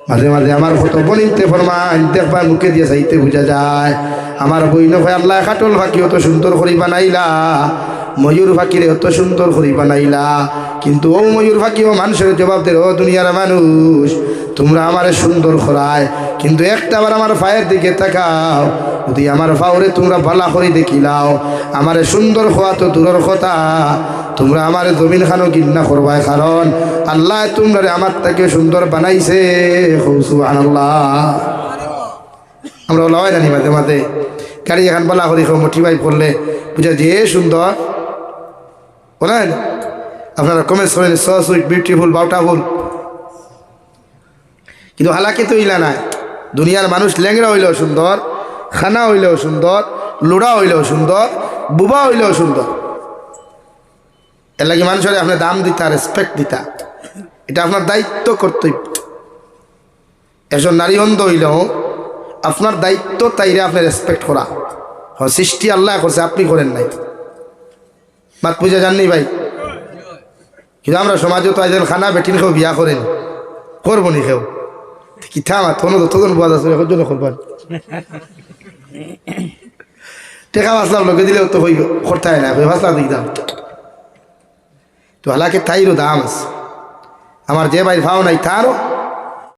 মাঝে মাঝে আমার কত বনিতে ফরমান দেখবার মুখে দিয়ে চাইতে বোঝা যায় আমার বইন ভাই আল্লাহ কাটল ফাঁকি অত সুন্দর করে বানাইলা ময়ূর ফাঁকিরে অত সুন্দর করে বানাইলা কিন্তু ও ময়ূর ফাঁকিও মানুষের জবাব দে ও দুনিয়ার মানুষ তোমরা আমার সুন্দর খরায় কিন্তু একটাবার আমার পায়ের দিকে তাকাও যদি আমার পাওরে তোমরা ভালা করে দেখিলাও আমার সুন্দর হওয়া তো দূরের কথা তোমরা আমার জমিন খানো কিন্না করবাই কারণ আল্লাহ তোমরা আমার থেকে সুন্দর বানাইছে সুবহানাল্লাহ। আমরা ওলা হয় জানি মাঝে মাঝে গাড়ি এখন বলা করি মোটিভাই করলে বুঝা যে সুন্দর বলেন আপনারা কমেন্টস করেন সো সুইট বিউটিফুল বাউটাফুল কিন্তু হালাকি তো ইলা নাই দুনিয়ার মানুষ ল্যাংরা হইলেও সুন্দর খানা হইলেও সুন্দর লোড়া হইলেও সুন্দর বুবা হইলেও সুন্দর এর লাগে মানুষের আপনার দাম দিতা রেসপেক্ট দিতা এটা আপনার দায়িত্ব কর্তব্য একজন নারী অন্ধ হইলেও আপনার দায়িত্ব তাইরে আপনি রেসপেক্ট করা সৃষ্টি আল্লাহ করছে আপনি করেন নাই বাত বুঝা জাননি ভাই কিন্তু আমরা সমাজে তো আজকাল খানা বেটিন খেয়েও বিয়া করেন করবো নি খেয়েও কি থামা তখন বোঝা যাচ্ছে এখন জন্য করবেন টেকা বাসলাম লোকে দিলেও তো হইব করতে হয় না বাসলাম দিক দাম তো হালাকে তাইরও দাম আছে আমার যে ভাই ভাও নাই তারও